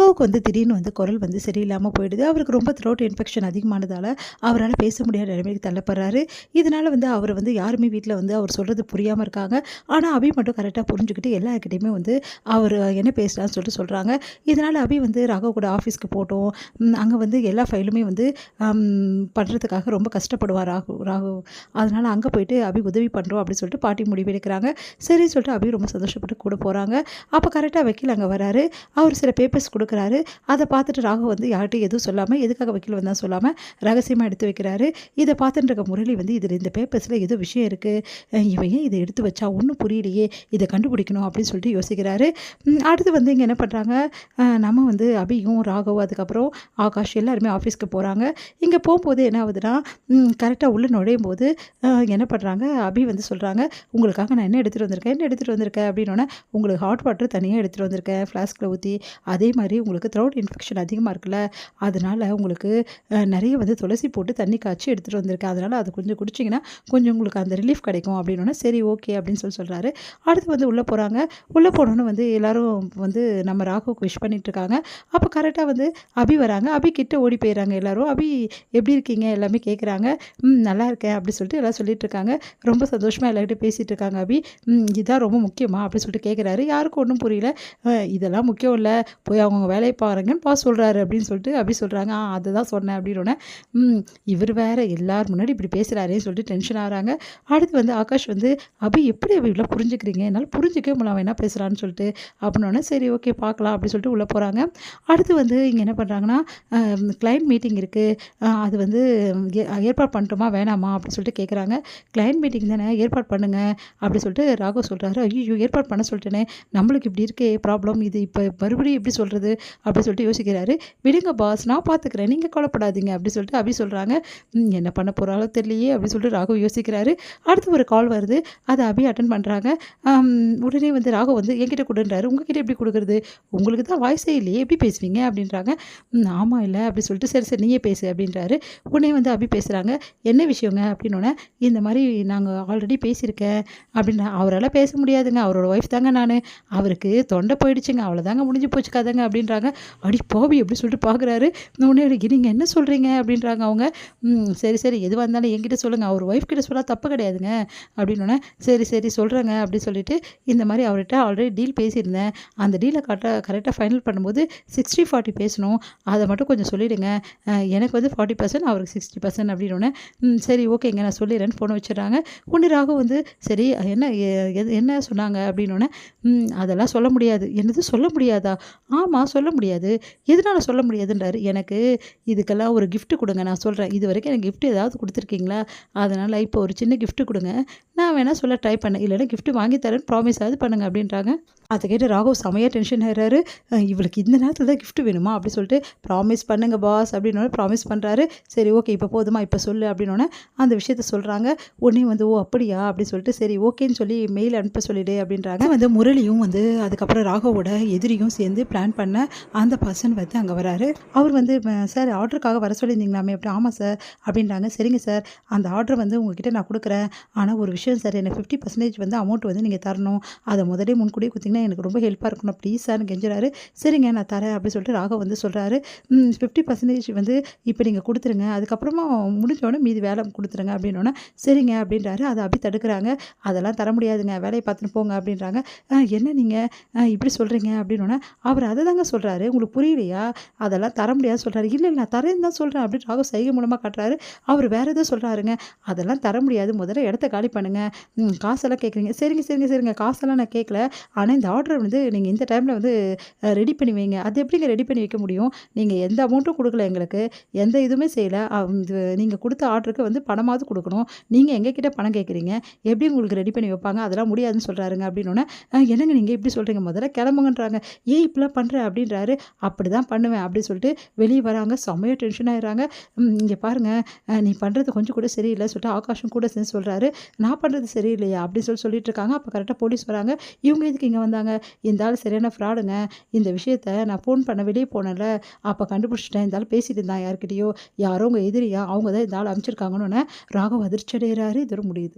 ராகுவுக்கு வந்து திடீர்னு வந்து குரல் வந்து சரியில்லாமல் போயிடுது. அவருக்கு ரொம்ப த்ரோட் இன்ஃபெக்ஷன் அதிகமானதால் அவரால் பேச முடியாத நிலைமைக்கு தள்ளப்படுறாரு. இதனால் வந்து அவர் வந்து யாருமே வீட்டில் வந்து அவர் சொல்கிறது புரியாமல் இருக்காங்க. ஆனால் அபி மட்டும் கரெக்டாக புரிஞ்சுக்கிட்டு எல்லாருக்கிட்டையுமே வந்து அவர் என்ன பேசலாம்னு சொல்லிட்டு சொல்கிறாங்க. இதனால் அபி வந்து ராகு கூட ஆஃபீஸ்க்கு போட்டோம். அங்கே வந்து எல்லா ஃபைலுமே வந்து பண்ணுறதுக்காக ரொம்ப கஷ்டப்படுவார் ராகு ராகு அதனால் அங்கே போயிட்டு அபி உதவி பண்ணுறோம் அப்படின்னு சொல்லிட்டு பாட்டி முடிவெடுக்கிறாங்க. சரின்னு சொல்லிட்டு அபி ரொம்ப சந்தோஷப்பட்டு கூட போகிறாங்க. அப்போ கரெக்டாக வக்கீல் அங்கே வராரு. அவர் சில பேப்பர்ஸ் கொடுக்குறாரு. அதை பார்த்துட்டு ராகு வந்து யார்கிட்டையும் எதுவும் சொல்லாமல் எதுக்காக வக்கீல் வந்தால் சொல்லாமல் ரகசியமாக எடுத்து வைக்கிறாரு. இதை பார்த்துட்டு இருக்க முரளி வந்து இதில் இந்த பேப்பர்ஸில் ஏதோ விஷயம் இருக்குது, இவன் ஏன் இதை எடுத்து வச்சா ஒன்றும் புரியலையே, இதை கண்டுபிடிக்கணும் அப்படின்னு சொல்லிட்டு யோசிக்கிறாரு. அடுத்து வந்து இங்கே என்ன பண்ணுறாங்க, நம்ம வந்து அபியும் ராகவும் அதுக்கப்புறம் ஆகாஷ் எல்லாருமே ஆஃபீஸ்க்கு போகிறாங்க. இங்கே போகும்போது என்ன ஆகுதுன்னா கரெக்டாக உள்ளே நுழையும் போது என்ன பண்ணுறாங்க, அபி வந்து சொல்கிறாங்க, உங்களுக்காக நான் என்ன எடுத்துகிட்டு வந்திருக்கேன் அப்படின்னோடனே, உங்களுக்கு ஹாட் வாட்டர் தனியாக எடுத்துகிட்டு வந்திருக்கேன் ஃப்ளாஸ்கில் ஊற்றி. அதே மாதிரி உங்களுக்கு த்ரோட் இன்ஃபெக்ஷன் அதிகமாக இருக்குல்ல, அதனால் உங்களுக்கு நிறைய வந்து துளசி போட்டு தண்ணி காய்ச்சி எடுத்துகிட்டு வந்திருக்கேன். அதனால் அது கொஞ்சம் குடிச்சிங்கன்னா கொஞ்சம் உங்களுக்கு அந்த ரிலீஃப் கிடைக்கும் அப்படின்னோடனே, சரி ஓகே அப்படின்னு சொல்கிறாரு. அடுத்து வந்து உள்ளே போகிறாங்க. உள்ளே போனோன்னு வந்து எல்லோரும் வந்து நம்ம ராகுவுக்கு விஷ் பண்ணிகிட்ருக்காங்க. அப்போ கரெக்டாக வந்து அபி வராங்க. அபி கிட்ட ஓடி போயிடறாங்க எல்லோரும். அபி எப்படி இருக்கீங்க எல்லாமே கேட்குறாங்க. நல்லா இருக்கேன் அப்படி சொல்லிட்டு எல்லாம் சொல்லிகிட்ருக்காங்க. ரொம்ப சந்தோஷமாக எல்லார்கிட்டையும் பேசிகிட்டு இருக்காங்க. அபி இதுதான் ரொம்ப முக்கியமா அப்படின்னு சொல்லிட்டு கேட்குறாரு. யாருக்கும் ஒன்றும் புரியல. இதெல்லாம் முக்கியம் இல்லை, போய் அவங்க வேலையை பாருங்கன்னு பாஸ் சொல்கிறாரு அப்படின்னு சொல்லிட்டு அபி சொல்கிறாங்க. அதை தான் சொன்னேன் அப்படின்னோடனே, இவர் வேறு எல்லார் முன்னாடி இப்படி பேசுகிறாரேன்னு சொல்லிட்டு டென்ஷன் ஆகிறாங்க. அடுத்து வந்து ஆகாஷ் வந்து, அபி எப்படி அபி இவ்வளோ புரிஞ்சுக்கிறீங்க, என்னால் புரிஞ்சிக்கவே முடியல அவன் என்ன பேசுகிறான்னு சொல்லிட்டு அப்படின்னோடனே, சரி ஓகே பார்க்கலாம் அப்படின்னு சொல்லிட்டு உள்ளே போகிறாங்க. அடுத்து வந்து இங்கே என்ன பண்ணுறாங்கன்னா, கிளைண்ட் மீட்டிங் இருக்குது, அது வந்து ஏற்பாடு பண்ணட்டுமா வேணாமா அப்படின்னு சொல்லிட்டு கேட்குறாங்க. கிளைண்ட் மீட்டிங் தானே, ஏற்பாடு பண்ணுங்க அப்படி சொல்லிட்டு ராகு சொல்கிறாரு. ஐயோ ஏற்பாடு பண்ண சொல்லிட்டேனே, நம்மளுக்கு இப்படி இருக்கே ப்ராப்ளம், இது இப்போ மறுபடியும் எப்படி சொல்கிறது அப்படி சொல்லிட்டு யோசிக்கிறாரு. விடுங்க பாஸ், நான் பார்த்துக்கிறேன், நீங்கள் கவலைப்படாதீங்க அப்படி சொல்லிட்டு அபி சொல்கிறாங்க. என்ன பண்ண போகிறாலோ தெரியலையே அப்படி சொல்லிட்டு ராகு யோசிக்கிறாரு. அடுத்து ஒரு கால் வருது. அதை அபி அட்டன் பண்ணுறாங்க. உடனே வந்து ராகு வந்து என்கிட்ட கொடுன்றாரு. உங்ககிட்ட எப்படி கொடுக்குறது, உங்களுக்கு தான் வாய்ஸே இல்லையே, எப்படி பேசுவீங்க அப்படின்றாங்க. ஆமாம் இல்லை அப்படி சொல்லிட்டு, சரி சரி நீயே பேசு அப்படின்றாரு. உடனே வந்து அபி பேசுகிறாங்க. என்ன விஷயங்க அப்படின்னோடனே, இந்த மாதிரி நாங்கள் ஆல்ரெடி பேசியிருக்கேன் அப்படின்னா, அவரால் பேச முடியாதுங்க, அவரோட ஒய்ஃப் தாங்க நான், அவருக்கு தொண்டை போயிடுச்சுங்க, அவ்வளோதாங்க முடிஞ்சு போச்சு கதைங்க அப்படின்றாங்க. அடி போவி எப்படி சொல்லிட்டு பார்க்குறாரு. உடனே நீங்கள் என்ன சொல்கிறீங்க அப்படின்றாங்க அவங்க. சரி சரி எதுவாக இருந்தாலும் என்கிட்ட சொல்லுங்கள், அவர் ஒய்ஃப் கிட்ட சொல்ல தப்பு கிடையாதுங்க அப்படின்னோடனே, சரி சரி சொல்கிறேங்க அப்படின்னு சொல்லிட்டு, இந்த மாதிரி அவர்கிட்ட ஆல்ரெடி டீல் பேசியிருந்தேன், அந்த டீலை கரெக்டாக ஃபைனல் பண்ணும்போது 60-40 பேசணும், அதை மட்டும் கொஞ்சம் சொல்லிவிடுங்க, எனக்கு வந்து 40%, அவருக்கு 60% அப்படின்னோடனே, சரி ஓகேங்க நான் சொல்லிடுறேன்னு ஃபோனை வச்சிடறாங்க. ராகு வந்து சரி என்ன சொன்னாங்க அப்படின்னோடனே, அதெல்லாம் சொல்ல முடியாது. என்னது சொல்ல முடியாதா? ஆமாம் சொல்ல முடியாது. எதனால் சொல்ல முடியாதுன்றாரு. எனக்கு இதுக்கெல்லாம் ஒரு கிஃப்ட் கொடுங்க, நான் சொல்கிறேன், இது வரைக்கும் எனக்கு கிஃப்ட் ஏதாவது கொடுத்துருக்கீங்களா, அதனால் இப்போ ஒரு சின்ன கிஃப்ட் கொடுங்க, நான் வேணால் சொல்ல ட்ரை பண்ணேன், இல்லைன்னா கிஃப்ட் வாங்கி தரேன்னு ப்ராமிஸ் ஆகுது பண்ணுங்க அப்படின்றாங்க. அதை கேட்டு ராகு செமையாக டென்ஷன் ஆகிறாரு. இவளுக்கு இந்த நேரத்தில் தான் கிஃப்ட் வேணுமா அப்படி சொல்லிட்டு, ப்ராமிஸ் பண்ணுங்க பாஸ் அப்படின்னோடனே ப்ராமிஸ் பண்ணுறாரு. சரி ஓகே இப்போ போதுமா, இப்போ சொல்லு அப்படின்னோடனே அந்த விஷயத்த சொல்கிறாங்க. உடனே வந்து ஓ அப்படியா அப்படி சொல்லிட்டு, சரி ஓகேன்னு சொல்லி மெயில் அனுப்ப சொல்லிடு அப்படின்றாங்க. வந்து முரளியும் வந்து அதுக்கப்புறம் ராகுவோட எதிரியும் சேர்ந்து பிளான் பண்ண அந்த பர்சன் வந்து அங்கே வராரு. அவர் வந்து, சார் ஆர்டருக்காக வர சொல்லியிருந்தீங்களாமே அப்படி, ஆமாம் சார் அப்படின்றாங்க. சரிங்க சார், அந்த ஆர்டர் வந்து உங்ககிட்ட நான் கொடுக்குறேன், ஆனால் ஒரு விஷயம் சார், எனக்கு 50% வந்து அமௌண்ட் வந்து நீங்கள் தரணும், அதை முதலே முன்கூடியே கொடுத்தீங்கன்னா எனக்கு ரொம்ப ஹெல்ப்பாக இருக்கணும் ப்ளீஸ் சார்னு கெஞ்சுறாரு. சரிங்க நான் தரேன் அப்படின்னு சொல்லிட்டு ராகவ் வந்து சொல்கிறாரு. 50% வந்து இப்போ நீங்கள் கொடுத்துருங்க, அதுக்கப்புறமா முடிஞ்சோடனே மீதி வேலை கொடுத்துருங்க அப்படின்னோடனே, சரிங்க அப்படின்றாரு. அதை அபி தடுக்கிறாங்க. அதெல்லாம் தர முடியாதுங்க, வேலையை பார்த்துன்னு போங்க அப்படின்றாங்க. என்ன நீங்கள் இப்படி சொல்கிறீங்க அப்படின்னோடனே, அவர் அதை தாங்க சொல்கிறாரு, உங்களுக்கு புரியலையா, அதெல்லாம் தர முடியாது சொல்கிறாரு. இல்லை நான் தரேன்னு தான் சொல்கிறேன் அப்படின்னு ராகவ் சைகை மூலமாக காட்டுறாரு. அவர் வேறு எதோ சொல்கிறாருங்க, அதெல்லாம் தர முடியாது, முதல்ல இடத்த காலி பண்ணுங்கள், காசெல்லாம் கேட்குறீங்க, சரிங்க சரிங்க சரிங்க காசெல்லாம் நான் கேட்கல, ஆனால் இந்த ஆர்டர் வந்து நீங்கள் இந்த டைமில் வந்து ரெடி பண்ணி வைங்க. அது எப்படிங்க ரெடி பண்ணி வைக்க முடியும், நீங்கள் எந்த அமௌண்ட்டும் கொடுக்கல, எங்களுக்கு எந்த இதுவுமே செய்யலை, நீங்கள் கொடுத்த ஆர்டருக்கு வந்து பணமாவது கொடுக்கணும், நீங்கள் எங்ககிட்ட பணம் கேட்குறீங்க, எப்படி உங்களுக்கு ரெடி பண்ணி வைப்பாங்க, அதெல்லாம் முடியாதுன்னு சொல்கிறாருங்க அப்படின்னோடனே, என்னங்க நீங்கள் இப்படி சொல்கிறீங்க, முதல்ல கிளம்புங்கன்றாங்க. ஏன் இப்படிலாம் பண்ணுற அப்படின்றாரு. அப்படி தான் பண்ணுவேன் அப்படின்னு சொல்லிட்டு வெளியே வராங்க. செம்மையாக டென்ஷன் ஆகிடுறாங்க. இங்கே பாருங்கள், நீ பண்ணுறது கொஞ்சம் கூட சரியில்லை சொல்லிட்டு ஆகாஷும் கூட சேர்ந்து சொல்கிறாரு. நான் பண்ணுறது சரியில்லையா அப்படின்னு சொல்லிட்டு இருக்காங்க. அப்போ கரெக்டாக போலீஸ் வராங்க. இவங்க எதுக்கு இங்கே வந்தாங்க, இந்த ஆள் சரியான ஃப்ராடுங்க, இந்த விஷயத்த நான் ஃபோன் பண்ண வெளியே போனேன்ல, அப்போ கண்டுபிடிச்சிட்டேன், இந்த ஆள் பேசிட்டு இருந்தான் யார்கிட்டயோ, யாரோ உங்கள் எதிரியா, அவங்க தான் இந்த ஆள் அனுப்பிச்சிருக்காங்கன்னு ராகவ் அதிர்ச்சி அடைகிறாரு. இதோட முடியுது.